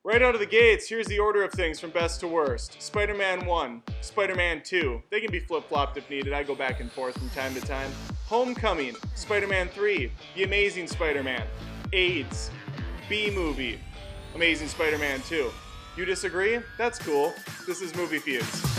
Right out of the gates, here's the order of things from best to worst. Spider-Man 1, Spider-Man 2. They can be flip-flopped if needed. I go back and forth from time to time. Homecoming, Spider-Man 3, The Amazing Spider-Man, AIDS, B-Movie, Amazing Spider-Man 2. You disagree? That's cool. This is Movie Feuds.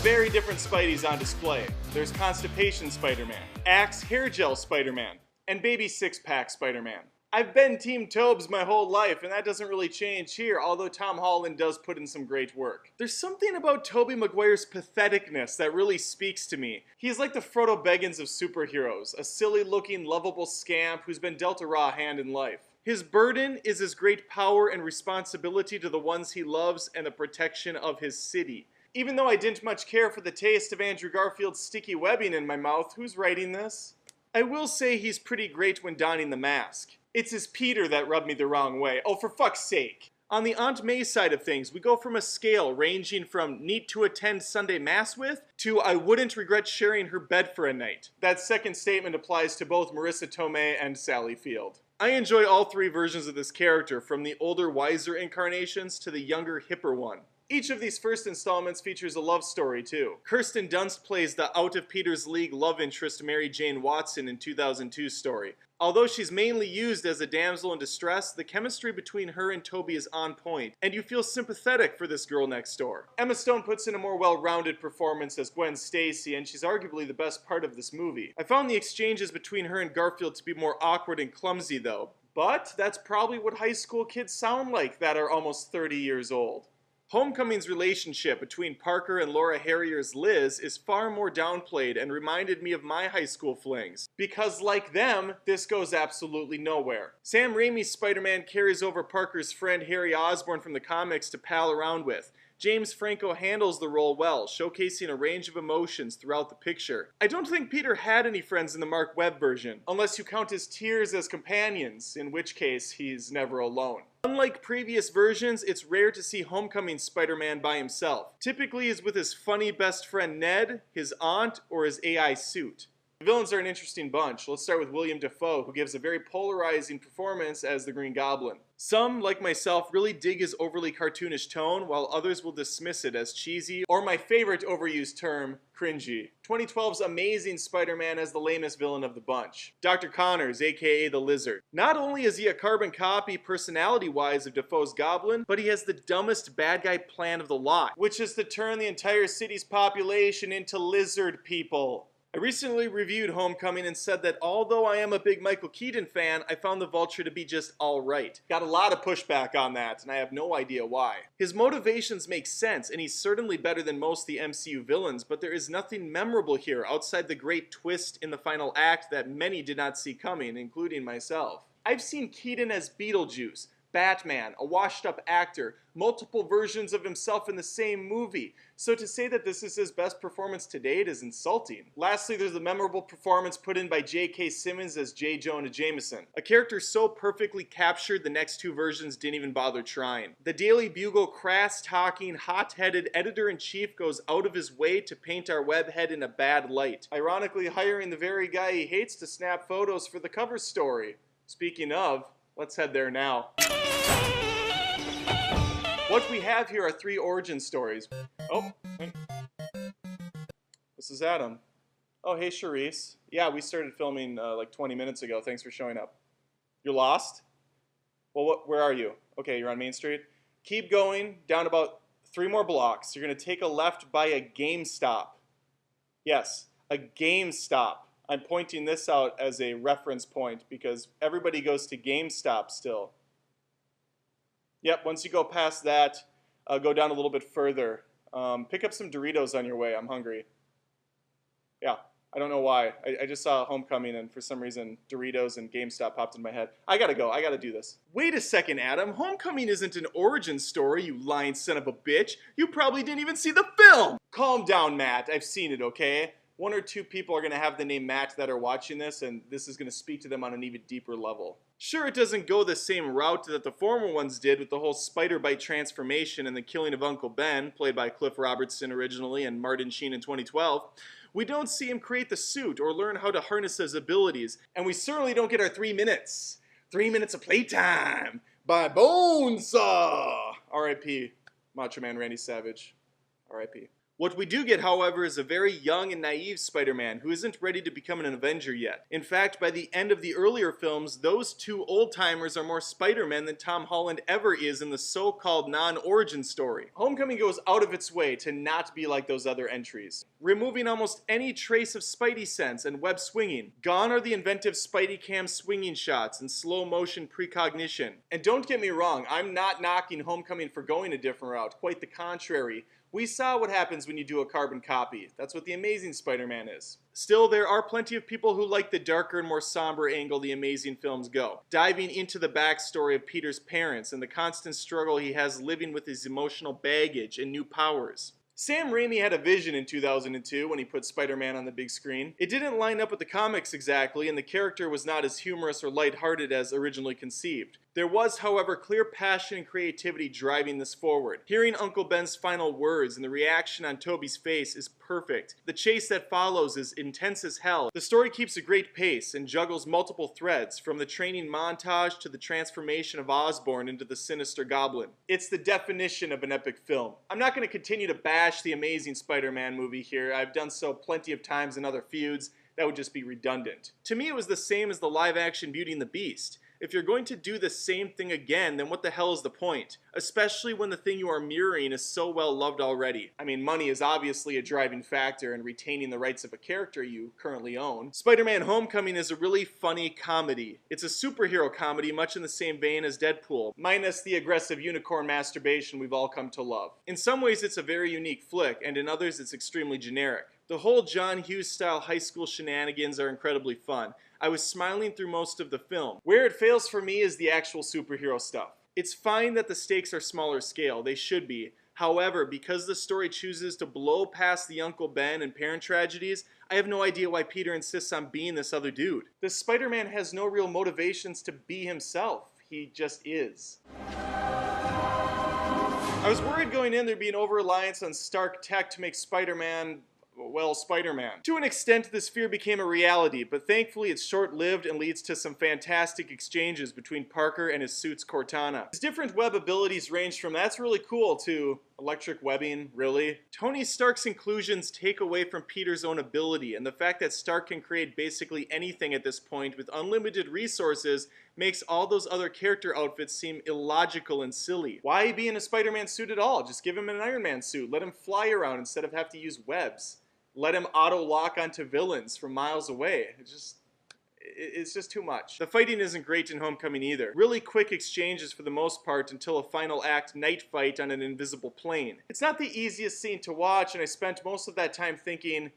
Very different Spideys on display. There's Constipation Spider-Man, Axe Hair Gel Spider-Man, and Baby Six-Pack Spider-Man. I've been Team Tobes my whole life, and that doesn't really change here, although Tom Holland does put in some great work. There's something about Tobey Maguire's patheticness that really speaks to me. He's like the Frodo Baggins of superheroes, a silly-looking, lovable scamp who's been dealt a raw hand in life. His burden is his great power and responsibility to the ones he loves and the protection of his city. Even though I didn't much care for the taste of Andrew Garfield's sticky webbing in my mouth, who's writing this? I will say he's pretty great when donning the mask. It's his Peter that rubbed me the wrong way. Oh, for fuck's sake. On the Aunt May side of things, we go from a scale ranging from neat to attend Sunday Mass with to I wouldn't regret sharing her bed for a night. That second statement applies to both Marissa Tomei and Sally Field. I enjoy all three versions of this character, from the older, wiser incarnations to the younger, hipper one. Each of these first installments features a love story, too. Kirsten Dunst plays the out-of-Peter's-league love interest Mary Jane Watson in 2002's story. Although she's mainly used as a damsel in distress, the chemistry between her and Tobey is on point, and you feel sympathetic for this girl next door. Emma Stone puts in a more well-rounded performance as Gwen Stacy, and she's arguably the best part of this movie. I found the exchanges between her and Garfield to be more awkward and clumsy, though. But that's probably what high school kids sound like that are almost 30 years old. Homecoming's relationship between Parker and Laura Harrier's Liz is far more downplayed and reminded me of my high school flings. Because like them, this goes absolutely nowhere. Sam Raimi's Spider-Man carries over Parker's friend Harry Osborn from the comics to pal around with. James Franco handles the role well, showcasing a range of emotions throughout the picture. I don't think Peter had any friends in the Mark Webb version, unless you count his tears as companions, in which case he's never alone. Unlike previous versions, it's rare to see Homecoming Spider-Man by himself. Typically he's with his funny best friend Ned, his aunt, or his AI suit. The villains are an interesting bunch. Let's start with William Dafoe, who gives a very polarizing performance as the Green Goblin. Some, like myself, really dig his overly cartoonish tone, while others will dismiss it as cheesy, or my favorite overused term, cringy. 2012's Amazing Spider-Man as the lamest villain of the bunch. Dr. Connors, aka the Lizard. Not only is he a carbon copy personality-wise of Dafoe's Goblin, but he has the dumbest bad guy plan of the lot, which is to turn the entire city's population into lizard people. I recently reviewed Homecoming and said that although I am a big Michael Keaton fan, I found the Vulture to be just alright. Got a lot of pushback on that, and I have no idea why. His motivations make sense, and he's certainly better than most of the MCU villains, but there is nothing memorable here outside the great twist in the final act that many did not see coming, including myself. I've seen Keaton as Beetlejuice, Batman, a washed-up actor, multiple versions of himself in the same movie. So to say that this is his best performance to date is insulting. Lastly, there's the memorable performance put in by J.K. Simmons as J. Jonah Jameson. A character so perfectly captured the next two versions didn't even bother trying. The Daily Bugle crass-talking, hot-headed editor-in-chief goes out of his way to paint our webhead in a bad light, ironically hiring the very guy he hates to snap photos for the cover story. Speaking of, let's head there now. What we have here are three origin stories. Oh, hey. This is Adam. Oh, hey, Charisse. Yeah, we started filming like 20 minutes ago. Thanks for showing up. You're lost? Well, where are you? Okay, you're on Main Street. Keep going down about 3 more blocks. You're going to take a left by a GameStop. Yes, a GameStop. I'm pointing this out as a reference point because everybody goes to GameStop still. Yep, once you go past that, go down a little bit further. Pick up some Doritos on your way. I'm hungry. Yeah, I don't know why. I just saw Homecoming and for some reason Doritos and GameStop popped in my head. I gotta go. I gotta do this. Wait a second, Adam. Homecoming isn't an origin story, you lying son of a bitch. You probably didn't even see the film. Calm down, Matt. I've seen it, okay? 1 or 2 people are going to have the name Matt that are watching this, and this is going to speak to them on an even deeper level. Sure, it doesn't go the same route that the former ones did with the whole spider bite transformation and the killing of Uncle Ben, played by Cliff Robertson originally and Martin Sheen in 2012. We don't see him create the suit or learn how to harness his abilities, and we certainly don't get our 3 minutes. 3 minutes of playtime by Bonesaw! R.I.P. Macho Man Randy Savage. R.I.P. What we do get, however, is a very young and naive Spider-Man who isn't ready to become an Avenger yet. In fact, by the end of the earlier films, those two old-timers are more Spider-Man than Tom Holland ever is in the so-called non-origin story. Homecoming goes out of its way to not be like those other entries, removing almost any trace of Spidey sense and web swinging. Gone are the inventive Spidey cam swinging shots and slow-motion precognition. And don't get me wrong, I'm not knocking Homecoming for going a different route, quite the contrary. We saw what happens when you do a carbon copy. That's what The Amazing Spider-Man is. Still, there are plenty of people who like the darker and more somber angle the Amazing films go, diving into the backstory of Peter's parents and the constant struggle he has living with his emotional baggage and new powers. Sam Raimi had a vision in 2002 when he put Spider-Man on the big screen. It didn't line up with the comics exactly, and the character was not as humorous or lighthearted as originally conceived. There was, however, clear passion and creativity driving this forward. Hearing Uncle Ben's final words and the reaction on Tobey's face is perfect. The chase that follows is intense as hell. The story keeps a great pace and juggles multiple threads, from the training montage to the transformation of Osborn into the sinister Goblin. It's the definition of an epic film. I'm not going to continue to bash the Amazing Spider-Man movie here. I've done so plenty of times in other feuds. That would just be redundant. To me, it was the same as the live-action Beauty and the Beast. If you're going to do the same thing again, then what the hell is the point? Especially when the thing you are mirroring is so well loved already. I mean, money is obviously a driving factor in retaining the rights of a character you currently own. Spider-Man Homecoming is a really funny comedy. It's a superhero comedy much in the same vein as Deadpool, minus the aggressive unicorn masturbation we've all come to love. In some ways it's a very unique flick, and in others it's extremely generic. The whole John Hughes-style high school shenanigans are incredibly fun. I was smiling through most of the film. Where it fails for me is the actual superhero stuff. It's fine that the stakes are smaller scale, they should be. However, because the story chooses to blow past the Uncle Ben and parent tragedies, I have no idea why Peter insists on being this other dude. This Spider-Man has no real motivations to be himself. He just is. I was worried going in there'd be an over-reliance on Stark tech to make Spider-Man, well, Spider-Man. To an extent, this fear became a reality, but thankfully it's short-lived and leads to some fantastic exchanges between Parker and his suit's Cortana. His different web abilities range from "that's really cool" to "electric webbing, really?" Tony Stark's inclusions take away from Peter's own ability, and the fact that Stark can create basically anything at this point with unlimited resources makes all those other character outfits seem illogical and silly. Why be in a Spider-Man suit at all? Just give him an Iron Man suit. Let him fly around instead of have to use webs. Let him auto-lock onto villains from miles away. It's just too much. The fighting isn't great in Homecoming either. Really quick exchanges for the most part until a final act night fight on an invisible plane. It's not the easiest scene to watch, and I spent most of that time thinking,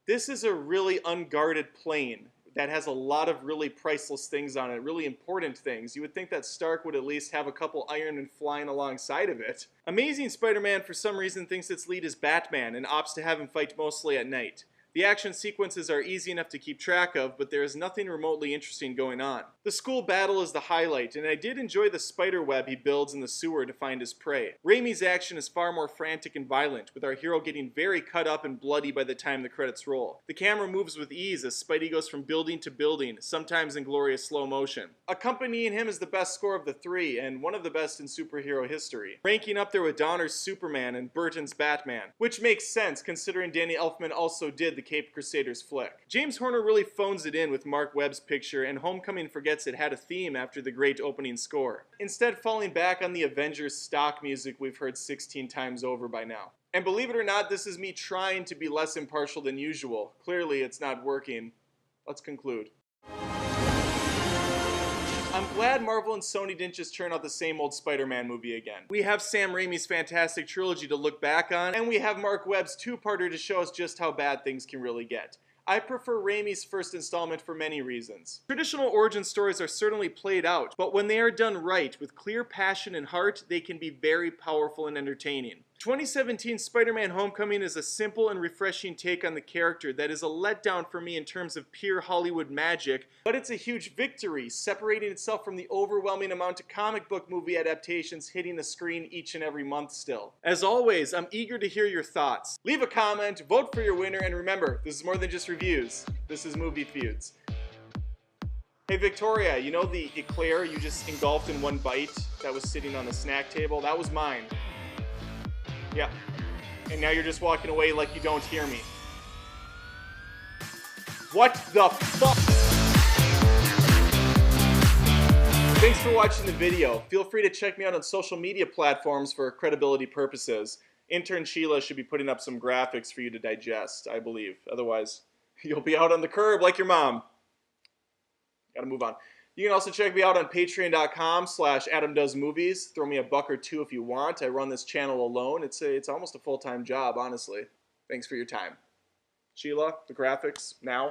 this is a really unguarded plane that has a lot of really priceless things on it, really important things. You would think that Stark would at least have a couple Iron Men flying alongside of it. Amazing Spider-Man for some reason thinks its lead is Batman and opts to have him fight mostly at night. The action sequences are easy enough to keep track of, but there is nothing remotely interesting going on. The school battle is the highlight, and I did enjoy the spider web he builds in the sewer to find his prey. Raimi's action is far more frantic and violent, with our hero getting very cut up and bloody by the time the credits roll. The camera moves with ease as Spidey goes from building to building, sometimes in glorious slow motion. Accompanying him is the best score of the three, and one of the best in superhero history, ranking up there with Donner's Superman and Burton's Batman, which makes sense considering Danny Elfman also did the Cape Crusaders flick. James Horner really phones it in with Mark Webb's picture, and Homecoming forgets it had a theme after the great opening score, instead falling back on the Avengers stock music we've heard 16 times over by now. And believe it or not, this is me trying to be less impartial than usual. Clearly it's not working. Let's conclude. I'm glad Marvel and Sony didn't just churn out the same old Spider-Man movie again. We have Sam Raimi's fantastic trilogy to look back on, and we have Mark Webb's two-parter to show us just how bad things can really get. I prefer Raimi's first installment for many reasons. Traditional origin stories are certainly played out, but when they are done right, with clear passion and heart, they can be very powerful and entertaining. 2017 Spider-Man Homecoming is a simple and refreshing take on the character that is a letdown for me in terms of pure Hollywood magic, but it's a huge victory, separating itself from the overwhelming amount of comic book movie adaptations hitting the screen each and every month still. As always, I'm eager to hear your thoughts. Leave a comment, vote for your winner, and remember, this is more than just reviews. This is Movie Feuds. Hey Victoria, you know the eclair you just engulfed in one bite that was sitting on the snack table? That was mine. Yeah. And now you're just walking away like you don't hear me. What the fuck? Thanks for watching the video. Feel free to check me out on social media platforms for credibility purposes. Intern Sheila should be putting up some graphics for you to digest, I believe. Otherwise, you'll be out on the curb like your mom. Gotta move on. You can also check me out on patreon.com/AdamDoesMovies. Throw me a buck or two if you want. I run this channel alone. It's almost a full-time job, honestly. Thanks for your time. Sheila, the graphics, now.